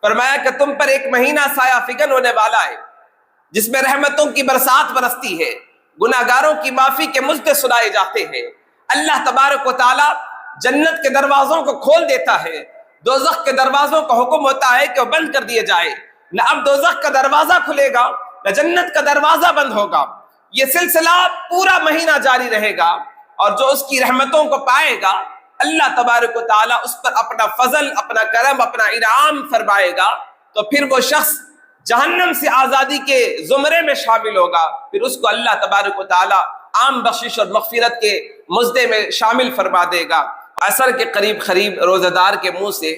فرمایا کہ تم پر ایک مہینہ سایہ فگن ہونے والا ہے جس میں رحمتوں کی برسات برستی ہے، گناہگاروں کی معافی کے مژدے سنائے جاتے ہیں، اللہ تبارک و تعالی جنت کے دروازوں کو کھول دیتا ہے، دوزخ کے دروازوں کا حکم ہوتا ہے کہ وہ بند کر دیے جائے، نہ اب دوزخ کا دروازہ کھلے گا نہ جنت کا دروازہ بند ہوگا۔ یہ سلسلہ پورا مہینہ جاری رہے گا، اور جو اس کی رحمتوں کو پائے گا اللہ تبارک و تعالیٰ اس پر اپنا فضل، اپنا کرم، اپنا انعام فرمائے گا، تو پھر وہ شخص جہنم سے آزادی کے زمرے میں شامل ہوگا، پھر اس کو اللہ تبارک و تعالیٰ عام بخشش اور مغفرت کے مزدے میں شامل فرما دے گا۔ عصر کے قریب روزہ دار کے منہ سے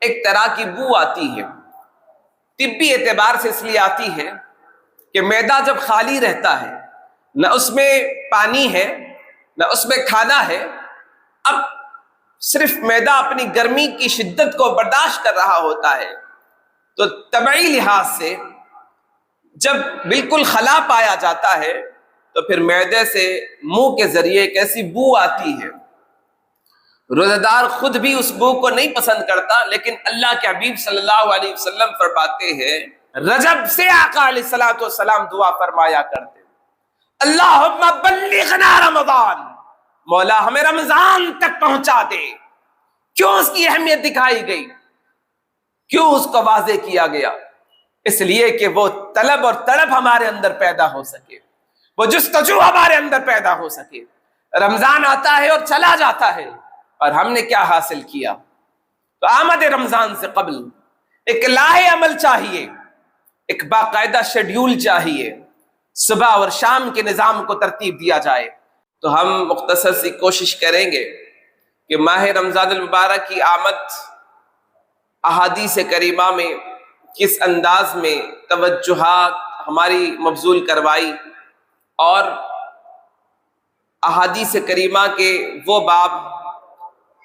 ایک طرح کی بو آتی ہے، طبی اعتبار سے اس لیے آتی ہے کہ معدہ جب خالی رہتا ہے، نہ اس میں پانی ہے نہ اس میں کھانا ہے، اب صرف معدہ اپنی گرمی کی شدت کو برداشت کر رہا ہوتا ہے، تو طبعی لحاظ سے جب بالکل خلا پایا جاتا ہے تو پھر معدے سے منہ کے ذریعے ایک ایسی بو آتی ہے۔ روزہ دار خود بھی اس بو کو نہیں پسند کرتا، لیکن اللہ کے حبیب صلی اللہ علیہ وسلم فرماتے ہیں رجب سے آقا علیہ الصلوۃ والسلام دعا فرمایا کرتے اللہم بلغنا رمضان، مولا ہمیں رمضان تک پہنچا دے۔ کیوں اس کی اہمیت دکھائی گئی، کیوں اس کو واضح کیا گیا؟ اس لیے کہ وہ طلب اور تڑپ ہمارے اندر پیدا ہو سکے، وہ جستجو ہمارے اندر پیدا ہو سکے۔ رمضان آتا ہے اور چلا جاتا ہے، اور ہم نے کیا حاصل کیا؟ تو آمد رمضان سے قبل ایک لاہ عمل چاہیے، ایک باقاعدہ شیڈیول چاہیے، صبح اور شام کے نظام کو ترتیب دیا جائے۔ تو ہم مختصر سی کوشش کریں گے کہ ماہ رمضان المبارک کی آمد احادیث کریمہ میں کس انداز میں توجہات ہماری مبذول کروائی، اور احادیث کریمہ کے وہ باب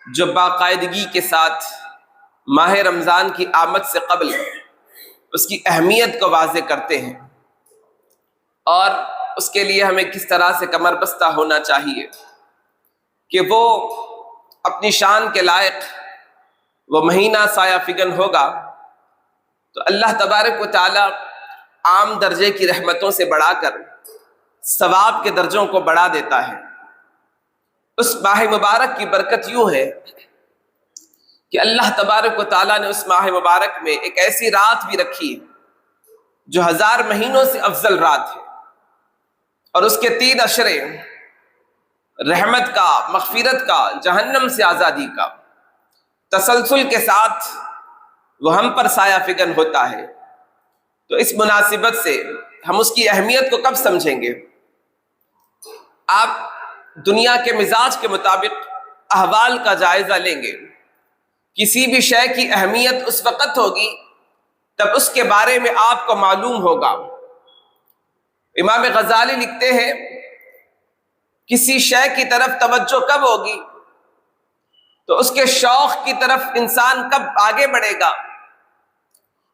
جو باقاعدگی کے ساتھ ماہ رمضان کی آمد سے قبل اس کی اہمیت کو واضح کرتے ہیں، اور اس کے لیے ہمیں کس طرح سے کمر بستہ ہونا چاہیے کہ وہ اپنی شان کے لائق وہ مہینہ سایہ فگن ہوگا تو اللہ تبارک و تعالی عام درجے کی رحمتوں سے بڑھا کر ثواب کے درجوں کو بڑھا دیتا ہے۔ اس ماہ مبارک کی برکت یوں ہے کہ اللہ تبارک و تعالیٰ نے اس ماہ مبارک میں ایک ایسی رات بھی رکھی جو 1000 مہینوں سے افضل رات ہے، اور اس کے 3 عشرے رحمت کا، مغفرت کا، جہنم سے آزادی کا تسلسل کے ساتھ وہ ہم پر سایہ فگن ہوتا ہے۔ تو اس مناسبت سے ہم اس کی اہمیت کو کب سمجھیں گے؟ آپ دنیا کے مزاج کے مطابق احوال کا جائزہ لیں گے، کسی بھی شے کی اہمیت اس وقت ہوگی تب اس کے بارے میں آپ کو معلوم ہوگا۔ امام غزالی لکھتے ہیں کسی شے کی طرف توجہ کب ہوگی تو اس کے شوق کی طرف انسان کب آگے بڑھے گا؟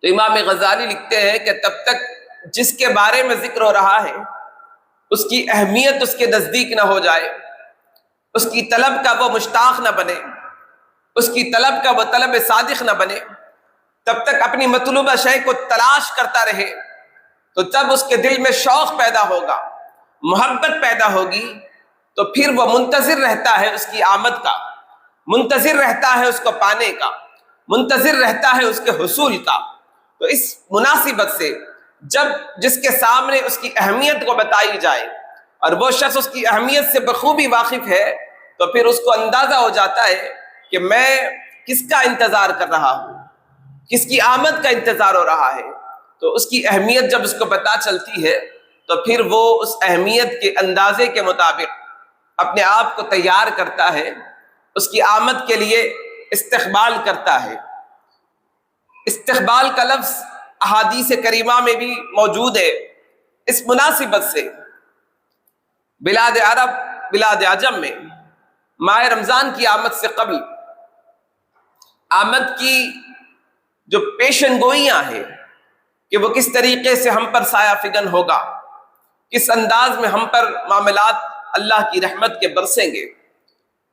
تو امام غزالی لکھتے ہیں کہ تب تک جس کے بارے میں ذکر ہو رہا ہے اس کی اہمیت اس کے نزدیک نہ ہو جائے، اس کی طلب کا وہ مشتاق نہ بنے، اس کی طلب کا وہ طلب صادق نہ بنے، تب تک اپنی مطلوبہ شے کو تلاش کرتا رہے، تو جب اس کے دل میں شوق پیدا ہوگا، محبت پیدا ہوگی، تو پھر وہ منتظر رہتا ہے اس کی آمد کا، منتظر رہتا ہے اس کو پانے کا، منتظر رہتا ہے اس کے حصول کا۔ تو اس مناسبت سے جب جس کے سامنے اس کی اہمیت کو بتائی جائے اور وہ شخص اس کی اہمیت سے بخوبی واقف ہے تو پھر اس کو اندازہ ہو جاتا ہے کہ میں کس کا انتظار کر رہا ہوں، کس کی آمد کا انتظار ہو رہا ہے۔ تو اس کی اہمیت جب اس کو پتہ چلتی ہے تو پھر وہ اس اہمیت کے اندازے کے مطابق اپنے آپ کو تیار کرتا ہے، اس کی آمد کے لیے استقبال کرتا ہے۔ استقبال کا لفظ احادیث کریمہ میں بھی موجود ہے۔ اس مناسبت سے بلاد عرب، بلاد عجم میں ماہ رمضان کی آمد سے قبل آمد کی جو پیشن گوئیاں ہیں کہ وہ کس طریقے سے ہم پر سایہ فگن ہوگا، کس انداز میں ہم پر معاملات اللہ کی رحمت کے برسیں گے۔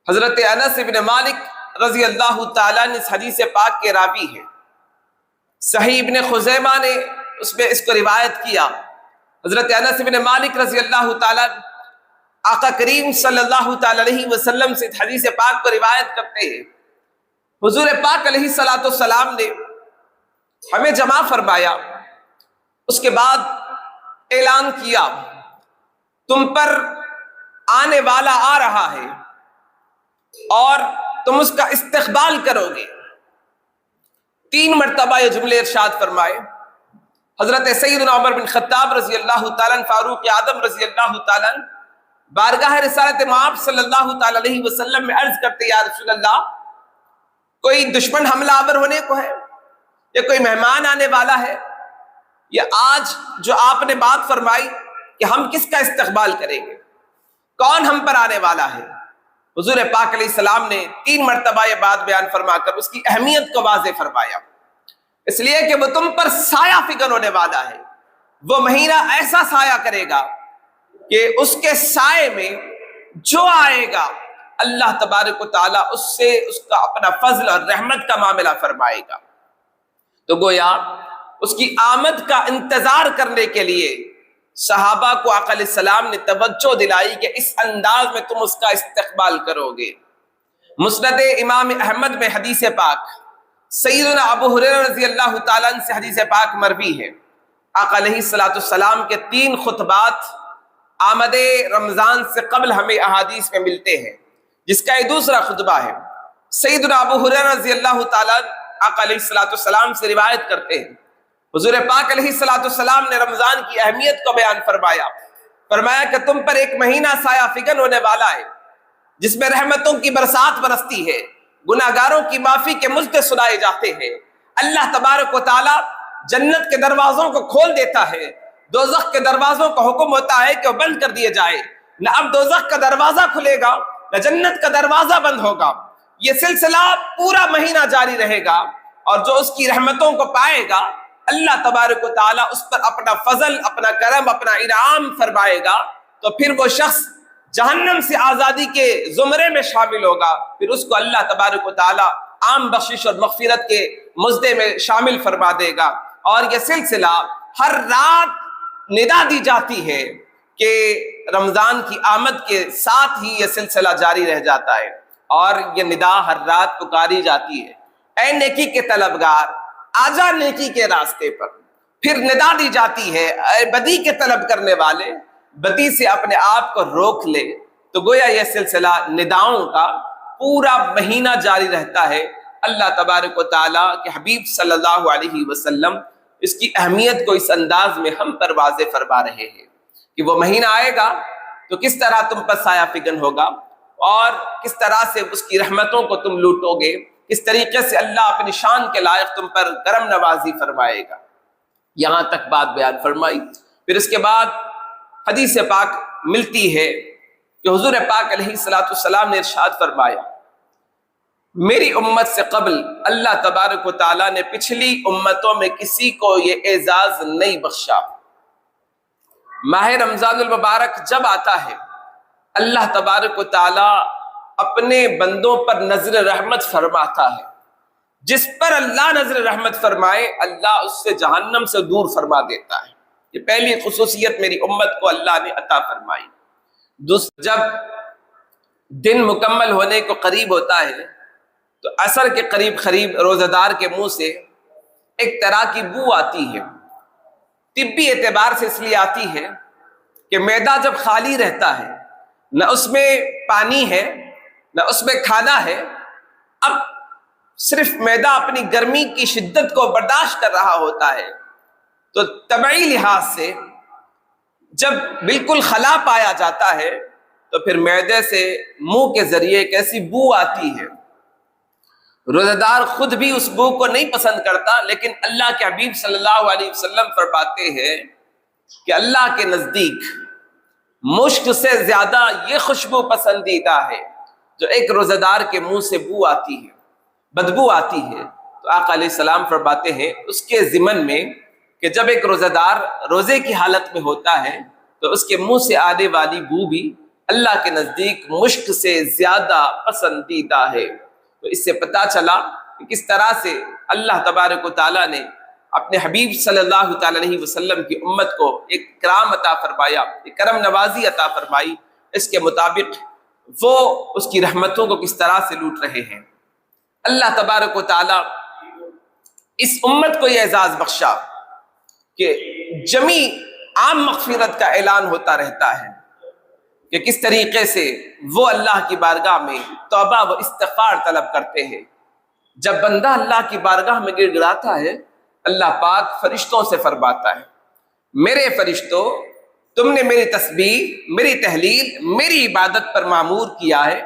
حضرت انس بن مالک رضی اللہ تعالیٰ نے اس حدیث پاک کے راوی ہیں صحیح ابن خزیمہ نے اس میں اس کو روایت کیا، حضرت انس بن مالک رضی اللہ تعالیٰ آقا کریم صلی اللہ تعالیٰ علیہ وسلم سے حدیث پاک کو روایت کرتے ہیں، حضور پاک علیہ الصلوۃ والسلام نے ہمیں جمع فرمایا، اس کے بعد اعلان کیا تم پر آنے والا آ رہا ہے اور تم اس کا استقبال کرو گے۔ 3 مرتبہ یہ جملے ارشاد فرمائے۔ حضرت سیدنا عمر بن خطاب رضی اللہ تعالیٰ فاروق اعظم رضی اللہ تعالیٰ بارگاہ رسالت مآب صلی اللہ تعالیٰ علیہ وسلم میں عرض کرتے، یا رسول اللہ، کوئی دشمن حملہ آور ہونے کو ہے یا کوئی مہمان آنے والا ہے، یا آج جو آپ نے بات فرمائی کہ ہم کس کا استقبال کریں گے، کون ہم پر آنے والا ہے؟ حضور پاک علیہ السلام نے 3 مرتبہ یہ بات بیان فرما کر اس کی اہمیت کو واضح فرمایا، اس لیے کہ وہ تم پر سایہ فکن ہونے والا ہے۔ وہ مہینہ ایسا سایہ کرے گا کہ اس کے سائے میں جو آئے گا اللہ تبارک و تعالیٰ اس سے اس کا اپنا فضل اور رحمت کا معاملہ فرمائے گا۔ تو گویا اس کی آمد کا انتظار کرنے کے لیے صحابہ کو آقا علیہ السلام نے توجہ دلائی کہ اس انداز میں تم اس کا استقبال کرو گے۔ مسند امام احمد میں حدیث پاک سیدنا ابو ہریرہ رضی اللہ تعالیٰ عنہ سے حدیث پاک مروی ہے، آقا علیہ السلام کے 3 خطبات آمد رمضان سے قبل ہمیں احادیث میں ملتے ہیں، جس کا یہ دوسرا خطبہ ہے۔ سیدنا ابو ہریرہ رضی اللہ تعالیٰ آقا علیہ السلام سے روایت کرتے ہیں، حضور پاک علیہ السلام نے رمضان کی اہمیت کو بیان فرمایا کہ تم پر ایک مہینہ سایہ فگن ہونے والا ہے جس میں رحمتوں کی برسات برستی ہے، گناہگاروں کی معافی کے مژدے سنائے جاتے ہیں، اللہ تبارک و تعالی جنت کے دروازوں کو کھول دیتا ہے، دوزخ کے دروازوں کا حکم ہوتا ہے کہ وہ بند کر دیے جائے، نہ اب دوزخ کا دروازہ کھلے گا نہ جنت کا دروازہ بند ہوگا۔ یہ سلسلہ پورا مہینہ جاری رہے گا، اور جو اس کی رحمتوں کو پائے گا اللہ تبارک و تعالیٰ اس پر اپنا فضل، اپنا کرم، اپنا انعام فرمائے گا، تو پھر وہ شخص جہنم سے آزادی کے زمرے میں شامل ہوگا، پھر اس کو اللہ تبارک و تعالیٰ عام بخشش اور مغفرت کے مزدے میں شامل فرما دے گا۔ اور یہ سلسلہ ہر رات ندا دی جاتی ہے کہ رمضان کی آمد کے ساتھ ہی یہ سلسلہ جاری رہ جاتا ہے، اور یہ ندا ہر رات پکاری جاتی ہے، اے نیکی کے طلبگار آجا نیکی کے راستے پر۔ پھر ندا دی جاتی ہے، اے بدی کے طلب کرنے والے بدی سے اپنے آپ کو روک لے۔ تو گویا یہ سلسلہ نداؤں کا پورا مہینہ جاری رہتا ہے۔ اللہ تبارک و تعالیٰ کے حبیب صلی اللہ علیہ وسلم اس کی اہمیت کو اس انداز میں ہم پر واضح فرما رہے ہیں کہ وہ مہینہ آئے گا تو کس طرح تم پر سایہ فگن ہوگا، اور کس طرح سے اس کی رحمتوں کو تم لوٹو گے، کس طریقے سے اللہ اپنی شان کے لائق تم پر کرم نوازی فرمائے گا۔ یہاں تک بات بیان فرمائی، پھر اس کے بعد حدیث پاک ملتی ہے کہ حضور پاک علیہ السلام نے ارشاد فرمایا، میری امت سے قبل اللہ تبارک و تعالیٰ نے پچھلی امتوں میں کسی کو یہ اعزاز نہیں بخشا۔ ماہ رمضان المبارک جب آتا ہے اللہ تبارک و تعالیٰ اپنے بندوں پر نظر رحمت فرماتا ہے، جس پر اللہ نظر رحمت فرمائے اللہ اس سے جہنم سے دور فرما دیتا ہے۔ یہ پہلی خصوصیت میری امت کو اللہ نے عطا فرمائی۔ جب دن مکمل ہونے کو قریب ہوتا ہے تو عصر کے قریب روزہ دار کے منہ سے ایک طرح کی بو آتی ہے، طبی اعتبار سے اس لیے آتی ہے کہ معدہ جب خالی رہتا ہے، نہ اس میں پانی ہے نہ اس میں کھانا ہے، اب صرف معدہ اپنی گرمی کی شدت کو برداشت کر رہا ہوتا ہے، تو طبعی لحاظ سے جب بالکل خلا پایا جاتا ہے تو پھر معدے سے منہ کے ذریعے ایک ایسی بو آتی ہے۔ روزہ دار خود بھی اس بو کو نہیں پسند کرتا، لیکن اللہ کے حبیب صلی اللہ علیہ وسلم فرماتے ہیں کہ اللہ کے نزدیک مشک سے زیادہ یہ خوشبو پسندیدہ ہے جو ایک روزہ دار کے منہ سے بو آتی ہے، بدبو آتی ہے۔ تو آقا علیہ السلام فرماتے ہیں اس کے ضمن میں کہ جب ایک روزہ دار روزے کی حالت میں ہوتا ہے تو اس کے منہ سے آنے والی بو بھی اللہ کے نزدیک مشک سے زیادہ پسندیدہ ہے۔ تو اس سے پتہ چلا کہ کس طرح سے اللہ تبارک و تعالیٰ نے اپنے حبیب صلی اللہ تعالی علیہ وسلم کی امت کو ایک کرام عطا فرمایا، ایک کرم نوازی عطا فرمائی، اس کے مطابق وہ اس کی رحمتوں کو کس طرح سے لوٹ رہے ہیں۔ اللہ تبارک و تعالی اس امت کو یہ اعزاز بخشا کہ جمی عام مغفرت کا اعلان ہوتا رہتا ہے کہ کس طریقے سے وہ اللہ کی بارگاہ میں توبہ و استغفار طلب کرتے ہیں۔ جب بندہ اللہ کی بارگاہ میں گڑ گڑاتا ہے، اللہ پاک فرشتوں سے فرماتا ہے، میرے فرشتوں، تم نے میری تسبیح، میری تحلیل، میری عبادت پر معمور کیا ہے،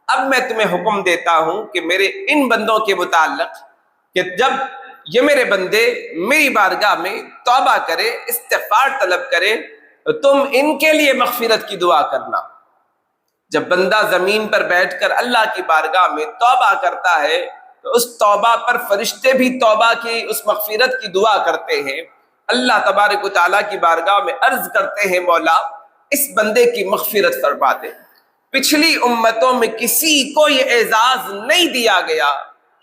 اب میں تمہیں حکم دیتا ہوں کہ میرے ان بندوں کے متعلق کہ جب یہ میرے بندے میری بارگاہ میں توبہ کرے، استغفار طلب کرے، تو تم ان کے لیے مغفرت کی دعا کرنا۔ جب بندہ زمین پر بیٹھ کر اللہ کی بارگاہ میں توبہ کرتا ہے تو اس توبہ پر فرشتے بھی توبہ کی، اس مغفرت کی دعا کرتے ہیں۔ اللہ تبارک و تعالیٰ کی بارگاہ میں عرض کرتے ہیں، مولا اس بندے کی مغفرت فرما دے۔ پچھلی امتوں میں کسی کو یہ اعزاز نہیں دیا گیا،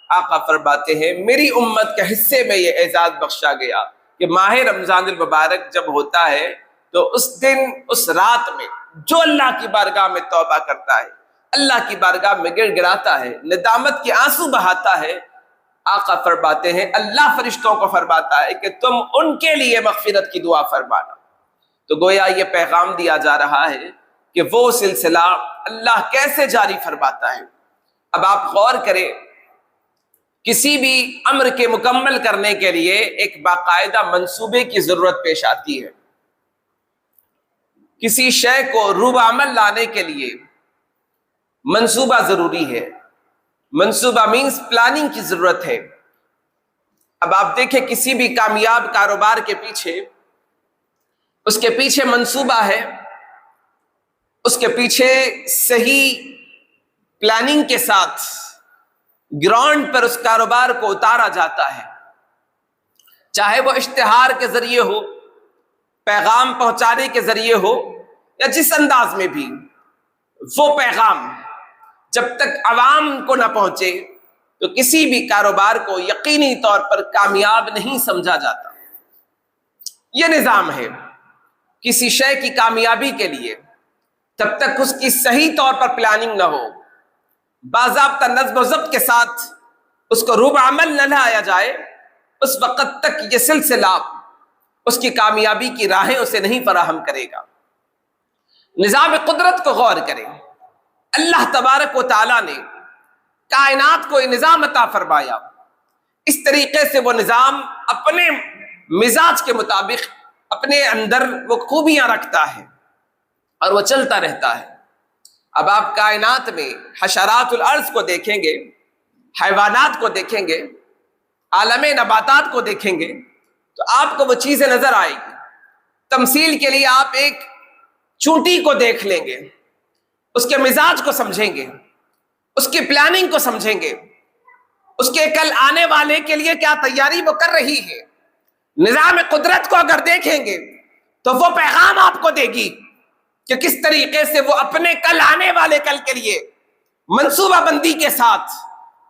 آقا فرماتے ہیں میری امت کے حصے میں یہ اعزاز بخشا گیا کہ ماہ رمضان المبارک جب ہوتا ہے تو اس دن، اس رات میں جو اللہ کی بارگاہ میں توبہ کرتا ہے، اللہ کی بارگاہ میں گڑ گڑاتا ہے، ندامت کے آنسو بہاتا ہے، آقا فرماتے ہیں اللہ فرشتوں کو فرماتا ہے کہ تم ان کے لیے مغفرت کی دعا فرمانا۔ تو گویا یہ پیغام دیا جا رہا ہے کہ وہ سلسلہ اللہ کیسے جاری فرماتا ہے۔ اب آپ غور کریں، کسی بھی امر کے مکمل کرنے کے لیے ایک باقاعدہ منصوبے کی ضرورت پیش آتی ہے۔ کسی شے کو روب عمل لانے کے لیے منصوبہ ضروری ہے، منصوبہ مینز پلاننگ کی ضرورت ہے۔ اب آپ دیکھیں کسی بھی کامیاب کاروبار کے پیچھے، اس کے پیچھے منصوبہ ہے، اس کے پیچھے صحیح پلاننگ کے ساتھ گراؤنڈ پر اس کاروبار کو اتارا جاتا ہے، چاہے وہ اشتہار کے ذریعے ہو، پیغام پہنچانے کے ذریعے ہو، یا جس انداز میں بھی، وہ پیغام جب تک عوام کو نہ پہنچے تو کسی بھی کاروبار کو یقینی طور پر کامیاب نہیں سمجھا جاتا۔ یہ نظام ہے کسی شے کی کامیابی کے لیے، تب تک اس کی صحیح طور پر پلاننگ نہ ہو، باضابطہ نظم و ضبط کے ساتھ اس کو روب عمل نہ لایا جائے، اس وقت تک یہ سلسلہ اس کی کامیابی کی راہیں اسے نہیں فراہم کرے گا۔ نظام قدرت کو غور کریں، اللہ تبارک و تعالیٰ نے کائنات کو یہ نظام عطا فرمایا، اس طریقے سے وہ نظام اپنے مزاج کے مطابق اپنے اندر وہ خوبیاں رکھتا ہے اور وہ چلتا رہتا ہے۔ اب آپ کائنات میں حشرات الارض کو دیکھیں گے، حیوانات کو دیکھیں گے، عالم نباتات کو دیکھیں گے تو آپ کو وہ چیزیں نظر آئیں گی۔ تمثیل کے لیے آپ ایک چونٹی کو دیکھ لیں گے، اس کے مزاج کو سمجھیں گے، اس کی پلاننگ کو سمجھیں گے، اس کے کل آنے والے کے لیے کیا تیاری وہ کر رہی ہے۔ نظام قدرت کو اگر دیکھیں گے تو وہ پیغام آپ کو دے گی کہ کس طریقے سے وہ اپنے کل آنے والے کل کے لیے منصوبہ بندی کے ساتھ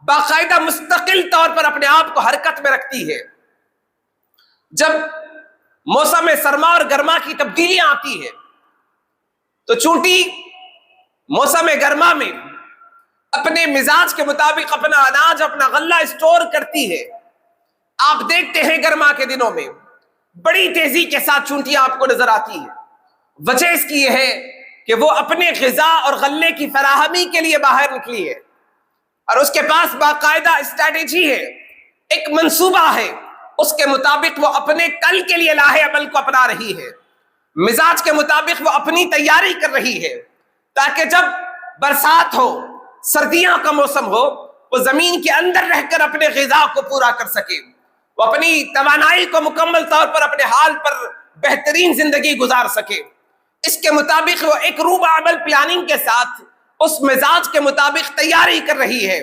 باقاعدہ مستقل طور پر اپنے آپ کو حرکت میں رکھتی ہے۔ جب موسم سرما اور گرما کی تبدیلیاں آتی ہے تو چونٹی موسم گرما میں اپنے مزاج کے مطابق اپنا اناج، اپنا غلہ اسٹور کرتی ہے۔ آپ دیکھتے ہیں گرما کے دنوں میں بڑی تیزی کے ساتھ چونٹیاں آپ کو نظر آتی ہیں۔ وجہ اس کی یہ ہے کہ وہ اپنے غذا اور غلے کی فراہمی کے لیے باہر نکلی ہے اور اس کے پاس باقاعدہ اسٹریٹجی ہے، ایک منصوبہ ہے، اس کے مطابق وہ اپنے کل کے لیے لاہے عمل کو اپنا رہی ہے، مزاج کے مطابق وہ اپنی تیاری کر رہی ہے تاکہ جب برسات ہو، سردیاں کا موسم ہو، وہ زمین کے اندر رہ کر اپنے غذا کو پورا کر سکے، وہ اپنی توانائی کو مکمل طور پر اپنے حال پر بہترین زندگی گزار سکے۔ اس کے مطابق وہ ایک روب عمل پلاننگ کے ساتھ اس مزاج کے مطابق تیاری کر رہی ہے۔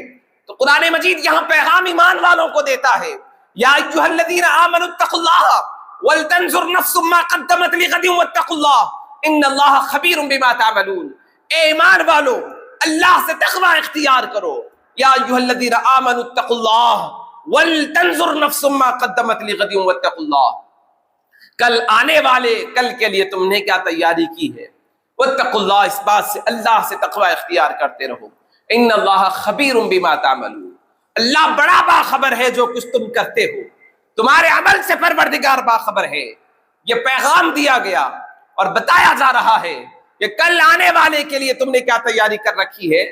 تو قرآن مجید یہاں پیغام ایمان والوں کو دیتا ہے، یا ایھا الذین آمنوا اتقوا اللہ ولتنظر نفس ما قدمت لغد واتقوا اللہ ان اللہ خبیر بما تعملون۔ اے ایمان والو، اللہ سے تقوی اختیار کرو، یا ایھا الذین آمنوا اتقوا اللہ وَلْتَنْظُرْ نَفْسٌ مَّا قَدَّمَتْ لِغَدٍ وَاتَّقُوا اللَّهَ، کل آنے والے کل کے لیے تم نے کیا تیاری کی ہے، واتقوا اللہ، اس بات سے اللہ سے تقوی اختیار کرتے رہو، ان اللہ خبیر بما تعملون، اللہ بڑا باخبر ہے جو کچھ تم کرتے ہو، تمہارے عمل سے پروردگار باخبر ہے۔ یہ پیغام دیا گیا اور بتایا جا رہا ہے کہ کل آنے والے کے لیے تم نے کیا تیاری کر رکھی ہے،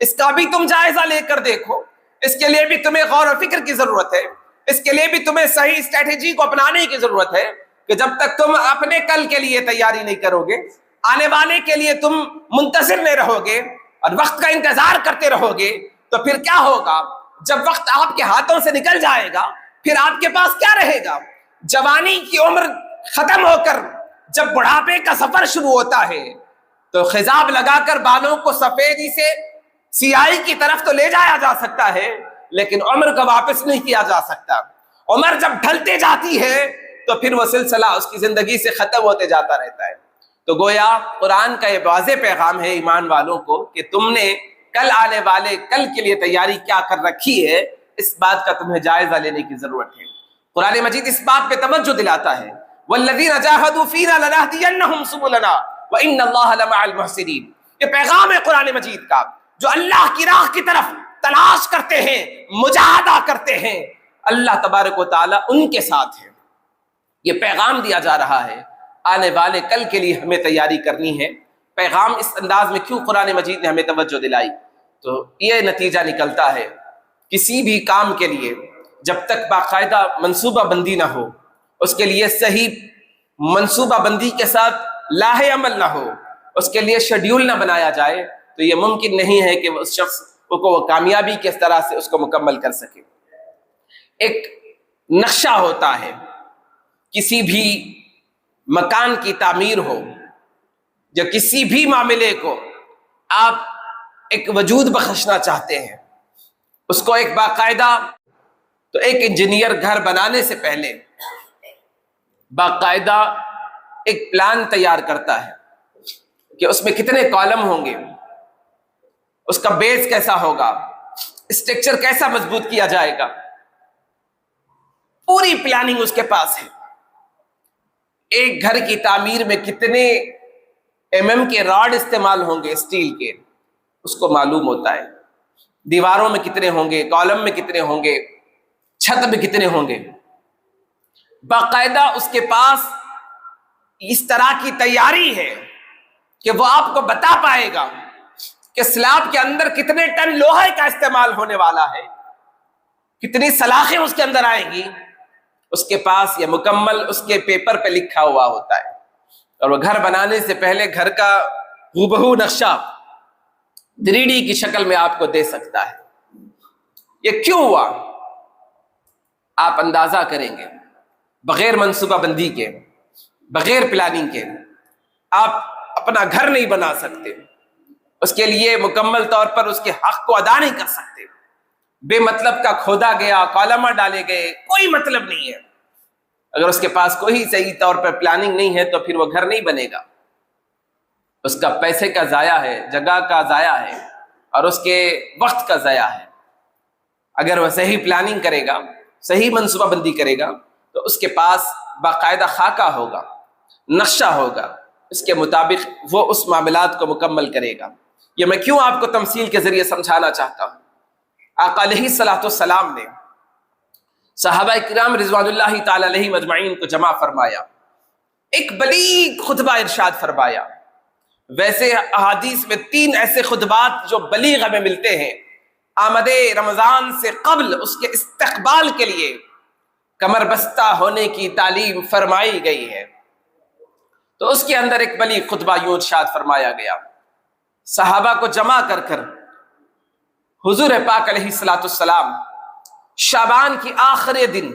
اس کا بھی تم جائزہ لے کر دیکھو، اس کے لیے بھی تمہیں غور و فکر کی ضرورت ہے، اس کے لیے بھی تمہیں صحیح اسٹریٹجی کو اپنانے کی ضرورت ہے کہ جب تک تم اپنے کل کے لیے تیاری نہیں کرو گے، آنے والے کے لیے تم منتظر نہیں رہو گے اور وقت کا انتظار کرتے رہو گے، تو پھر کیا ہوگا؟ جب وقت آپ کے ہاتھوں سے نکل جائے گا پھر آپ کے پاس کیا رہے گا؟ جوانی کی عمر ختم ہو کر جب بڑھاپے کا سفر شروع ہوتا ہے تو خضاب لگا کر بالوں کو سفیدی سے سیاہی کی طرف تو لے جایا جا سکتا ہے، لیکن عمر کو واپس نہیں کیا جا سکتا۔ عمر جب ڈھلتے جاتی ہے تو پھر وہ سلسلہ اس کی زندگی سے ختم ہوتے جاتا رہتا ہے۔ تو گویا قرآن کا یہ واضح پیغام ہے ایمان والوں کو کہ تم نے کل آنے والے کل کے لیے تیاری کیا کر رکھی ہے، اس بات کا تمہیں جائزہ لینے کی ضرورت ہے۔ قرآن مجید اس بات پہ توجہ دلاتا ہے، وَالَّذِينَ جَاهَدُوا فِينَا لَنَهْدِيَنَّهُمْ سُبُلَنَا وَإِنَّ اللَّهَ لَمَعَ الْمُحْسِنِينَ۔ یہ پیغام ہے قرآن مجید کا، جو اللہ کی راہ کی طرف تلاش کرتے ہیں، مجاہدہ کرتے ہیں، اللہ تبارک و تعالیٰ ان کے ساتھ ہے۔ یہ پیغام دیا جا رہا ہے آنے والے کل کے لیے ہمیں تیاری کرنی ہے۔ پیغام اس انداز میں کیوں قرآن مجید نے ہمیں توجہ دلائی؟ تو یہ نتیجہ نکلتا ہے کسی بھی کام کے لیے جب تک باقاعدہ منصوبہ بندی نہ ہو، اس کے لیے صحیح منصوبہ بندی کے ساتھ لاہ عمل نہ ہو، اس کے لیے شیڈیول نہ بنایا جائے، تو یہ ممکن نہیں ہے کہ اس شخص کو وہ کامیابی کس طرح سے اس کو مکمل کر سکے۔ ایک نقشہ ہوتا ہے، کسی بھی مکان کی تعمیر ہو یا کسی بھی معاملے کو آپ ایک وجود بخشنا چاہتے ہیں، اس کو ایک باقاعدہ، تو ایک انجینئر گھر بنانے سے پہلے باقاعدہ ایک پلان تیار کرتا ہے کہ اس میں کتنے کالم ہوں گے، اس کا بیس کیسا ہوگا، اسٹرکچر کیسا مضبوط کیا جائے گا، پوری پلاننگ اس کے پاس ہے۔ ایک گھر کی تعمیر میں کتنے کے راڈ استعمال ہوں گے اسٹیل کے، اس کو معلوم ہوتا ہے، دیواروں میں کتنے ہوں گے، کالم میں کتنے ہوں گے، چھت میں کتنے ہوں گے، باقاعدہ اس کے پاس اس طرح کی تیاری ہے کہ وہ آپ کو بتا پائے گا کہ سلاب کے اندر کتنے ٹن لوہے کا استعمال ہونے والا ہے، کتنی سلاخیں اس کے اندر آئیں گی، اس کے پاس یہ مکمل اس کے پیپر پہ لکھا ہوا ہوتا ہے، اور وہ گھر بنانے سے پہلے گھر کا ہو نقشہ 3D کی شکل میں آپ کو دے سکتا ہے۔ یہ کیوں ہوا؟ آپ اندازہ کریں گے، بغیر منصوبہ بندی کے، بغیر پلاننگ کے آپ اپنا گھر نہیں بنا سکتے، اس کے لیے مکمل طور پر اس کے حق کو ادا نہیں کر سکتے۔ بے مطلب کا کھودا گیا، کالمہ ڈالے گئے، کوئی مطلب نہیں ہے۔ اگر اس کے پاس کوئی صحیح طور پر پلاننگ نہیں ہے تو پھر وہ گھر نہیں بنے گا، اس کا پیسے کا ضائع ہے، جگہ کا ضائع ہے، اور اس کے وقت کا ضائع ہے۔ اگر وہ صحیح پلاننگ کرے گا، صحیح منصوبہ بندی کرے گا، تو اس کے پاس باقاعدہ خاکہ ہوگا، نقشہ ہوگا، اس کے مطابق وہ اس معاملات کو مکمل کرے گا۔ یہ میں کیوں آپ کو تمثیل کے ذریعے سمجھانا چاہتا ہوں؟ آقا علیہ السلام نے صحابہ کرام رضوان اللہ تعالی علیہ مجمعین کو جمع فرمایا، ایک بلیغ خطبہ ارشاد فرمایا۔ ویسے احادیث میں 3 ایسے خطبات جو بلیغ ہمیں ملتے ہیں، آمد رمضان سے قبل اس کے استقبال کے لیے کمر بستہ ہونے کی تعلیم فرمائی گئی ہے۔ تو اس کے اندر ایک بلیغ خطبہ یوں ارشاد فرمایا گیا، صحابہ کو جمع کر کر حضور پاک علیہ السلام شعبان کی آخری دن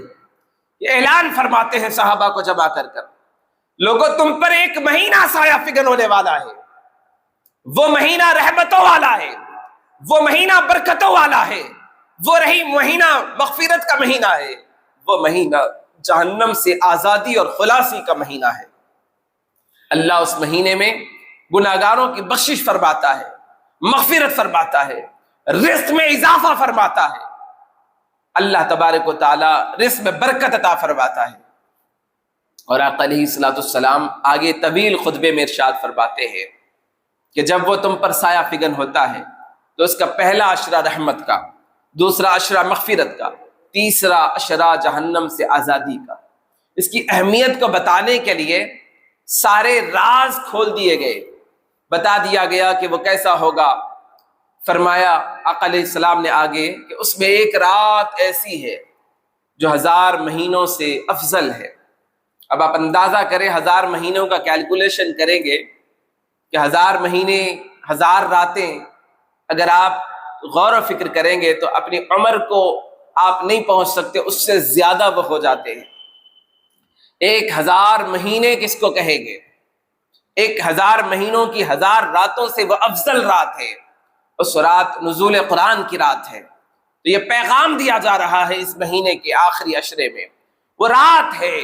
یہ اعلان فرماتے ہیں صحابہ کو جمع کر کر، لوگوں تم پر ایک مہینہ سایہ فگن ہونے والا ہے، وہ مہینہ رحمتوں والا ہے، وہ مہینہ برکتوں والا ہے، وہ رہی مہینہ مغفرت کا مہینہ ہے، وہ مہینہ جہنم سے آزادی اور خلاصی کا مہینہ ہے۔ اللہ اس مہینے میں گناہگاروں کی بخشش فرماتا ہے، مغفرت فرماتا ہے، رزق میں اضافہ فرماتا ہے۔ اللہ تبارک و تعالی رزق میں برکت عطا فرماتا ہے۔ اور آقا علیہ الصلوۃ والسلام آگے طویل خطبے میں ارشاد فرماتے ہیں کہ جب وہ تم پر سایہ فگن ہوتا ہے تو اس کا پہلا عشرہ رحمت کا، دوسرا عشرہ مغفرت کا، تیسرا عشرہ جہنم سے آزادی کا۔ اس کی اہمیت کو بتانے کے لیے سارے راز کھول دیے گئے، بتا دیا گیا کہ وہ کیسا ہوگا۔ فرمایا آقا علیہ السلام نے آگے کہ اس میں ایک رات ایسی ہے جو 1000 مہینوں سے افضل ہے۔ اب آپ اندازہ کریں 1000 مہینوں کا کیلکولیشن کریں گے کہ 1000 مہینے 1000 راتیں اگر آپ غور و فکر کریں گے تو اپنی عمر کو آپ نہیں پہنچ سکتے، اس سے زیادہ وہ ہو جاتے ہیں۔ 1000 مہینے کس کو کہیں گے؟ 1000 مہینوں کی 1000 راتوں سے وہ افضل رات ہے، اس رات نزول قرآن کی رات ہے۔ تو یہ پیغام دیا جا رہا ہے اس مہینے کے آخری عشرے میں، وہ رات ہے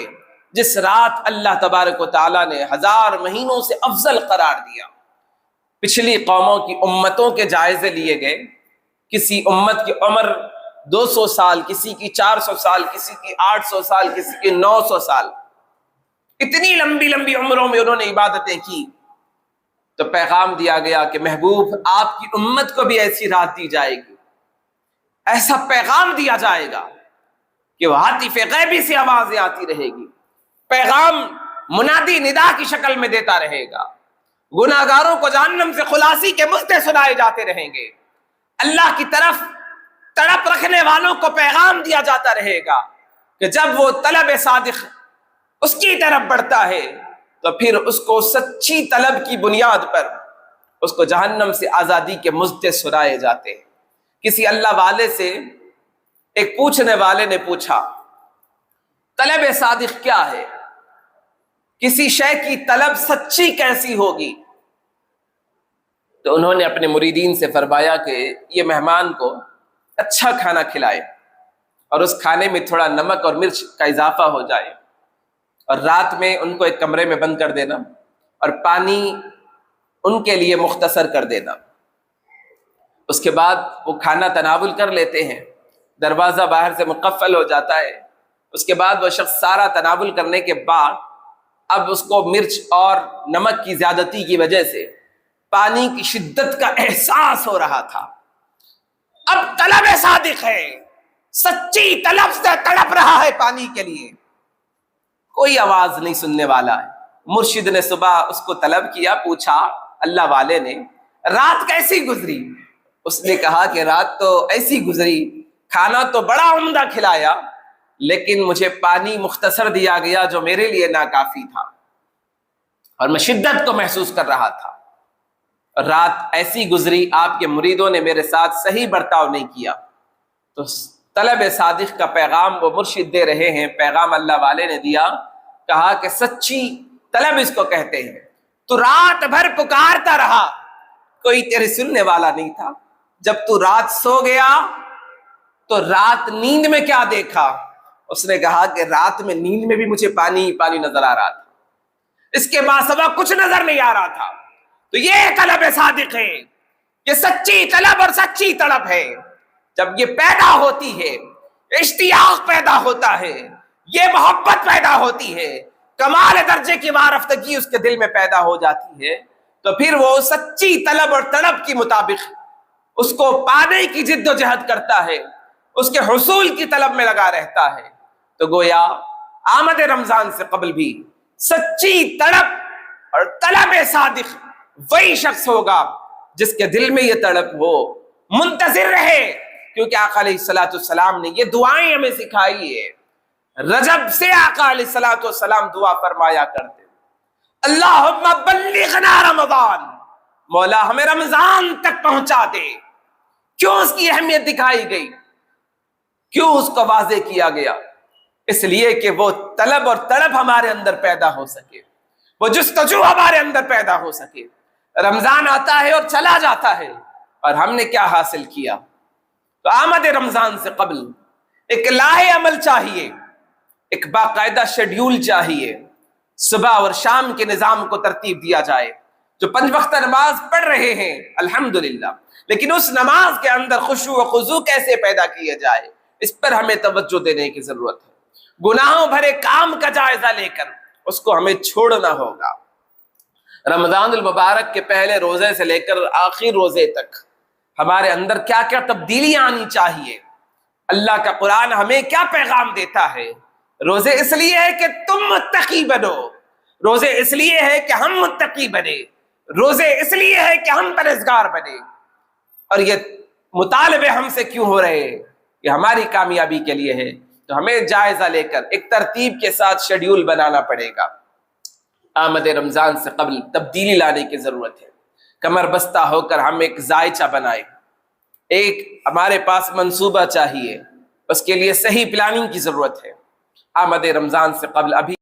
جس رات اللہ تبارک و تعالیٰ نے 1000 مہینوں سے افضل قرار دیا۔ پچھلی قوموں کی امتوں کے جائزے لیے گئے، کسی امت کی عمر 200 سال، کسی کی 400 سال، کسی کی 800 سال، کسی کی 900 سال، اتنی لمبی لمبی عمروں میں انہوں نے عبادتیں کی۔ تو پیغام دیا گیا کہ محبوب آپ کی امت کو بھی ایسی رات دی جائے گی، ایسا پیغام دیا جائے گا کہ وہ ہاتف غیبی سے آوازیں آتی رہے گی، پیغام منادی ندا کی شکل میں دیتا رہے گا، گناہگاروں کو جہنم سے خلاصی کے مژدے سنائے جاتے رہیں گے، اللہ کی طرف تڑپ رکھنے والوں کو پیغام دیا جاتا رہے گا کہ جب وہ طلب صادق اس کی طرف بڑھتا ہے تو پھر اس کو سچی طلب کی بنیاد پر اس کو جہنم سے آزادی کے مژدے سنائے جاتے ہیں۔ کسی اللہ والے سے ایک پوچھنے والے نے پوچھا طلب صادق کیا ہے، کسی شے کی طلب سچی کیسی ہوگی؟ تو انہوں نے اپنے مریدین سے فرمایا کہ یہ مہمان کو اچھا کھانا کھلائے اور اس کھانے میں تھوڑا نمک اور مرچ کا اضافہ ہو جائے، اور رات میں ان کو ایک کمرے میں بند کر دینا اور پانی ان کے لیے مختصر کر دینا۔ اس کے بعد وہ کھانا تناول کر لیتے ہیں، دروازہ باہر سے مقفل ہو جاتا ہے۔ اس کے بعد وہ شخص سارا تناول کرنے کے بعد اب اس کو مرچ اور نمک کی زیادتی کی وجہ سے پانی کی شدت کا احساس ہو رہا تھا۔ اب طلب صادق ہے، سچی طلب سے تڑپ رہا ہے پانی کے لیے، کوئی آواز نہیں سننے والا ہے۔ مرشد نے صبح اس کو طلب کیا، پوچھا اللہ والے نے رات کیسی گزری؟ اس نے کہا کہ رات تو ایسی گزری، کھانا تو بڑا عمدہ کھلایا لیکن مجھے پانی مختصر دیا گیا جو میرے لیے ناکافی تھا اور میں شدت کو محسوس کر رہا تھا۔ رات ایسی گزری، آپ کے مریدوں نے میرے ساتھ صحیح برتاؤ نہیں کیا۔ تو طلب صادق کا پیغام وہ مرشد دے رہے ہیں، پیغام اللہ والے نے دیا، کہا کہ سچی طلب اس کو کہتے ہیں۔ تو رات بھر پکارتا رہا، کوئی تیرے سننے والا نہیں تھا۔ جب تو رات سو گیا تو رات نیند میں کیا دیکھا؟ اس نے کہا کہ رات میں نیند میں بھی مجھے پانی پانی نظر آ رہا تھا، اس کے بعد سوا کچھ نظر نہیں آ رہا تھا۔ تو یہ طلب صادق ہے، یہ سچی طلب اور سچی طلب ہے۔ جب یہ پیدا ہوتی ہے، اشتیاق پیدا ہوتا ہے، یہ محبت پیدا ہوتی ہے، کمال درجے کی وارفتگی اس کے دل میں پیدا ہو جاتی ہے، تو پھر وہ سچی طلب اور طلب کے مطابق اس کو پانے کی جد و جہد کرتا ہے، اس کے حصول کی طلب میں لگا رہتا ہے۔ تو گویا آمد رمضان سے قبل بھی سچی طلب اور طلب صادق وہی شخص ہوگا جس کے دل میں یہ طلب ہو، منتظر رہے، کیونکہ آقا علیہ الصلوۃ والسلام نے یہ دعائیں ہمیں سکھائی ہے۔ رجب سے آقا علیہ الصلوۃ والسلام دعا فرمایا کرتے، اللہم بلغنا رمضان، مولا ہمیں رمضان تک پہنچا دے۔ کیوں اس کی اہمیت دکھائی گئی، کیوں اس کو واضح کیا گیا؟ اس لیے کہ وہ طلب اور طلب ہمارے اندر پیدا ہو سکے، وہ جستجو ہمارے اندر پیدا ہو سکے۔ رمضان آتا ہے اور چلا جاتا ہے، اور ہم نے کیا حاصل کیا؟ تو آمد رمضان سے قبل ایک لاہ عمل چاہیے، ایک باقاعدہ شیڈیول چاہیے، صبح اور شام کے نظام کو ترتیب دیا جائے۔ جو 5 وقت نماز پڑھ رہے ہیں الحمدللہ، لیکن اس نماز کے اندر خشوع و خضوع کیسے پیدا کیے جائے، اس پر ہمیں توجہ دینے کی ضرورت ہے۔ گناہوں بھرے کام کا جائزہ لے کر اس کو ہمیں چھوڑنا ہوگا۔ رمضان المبارک کے پہلے روزے سے لے کر آخر روزے تک ہمارے اندر کیا کیا تبدیلیاں آنی چاہیے، اللہ کا قرآن ہمیں کیا پیغام دیتا ہے۔ روزے اس لیے ہے کہ تم متقی بنو، روزے اس لیے ہے کہ ہم متقی بنے، روزے اس لیے ہے کہ ہم پرہیزگار بنے۔ اور یہ مطالبے ہم سے کیوں ہو رہے ہیں؟ کہ ہماری کامیابی کے لیے ہے۔ تو ہمیں جائزہ لے کر ایک ترتیب کے ساتھ شیڈیول بنانا پڑے گا۔ آمد رمضان سے قبل تبدیلی لانے کی ضرورت ہے۔ کمر بستہ ہو کر ہم ایک ذائچہ بنائیں، ایک ہمارے پاس منصوبہ چاہیے، اس کے لیے صحیح پلاننگ کی ضرورت ہے۔ آمد رمضان سے قبل ابھی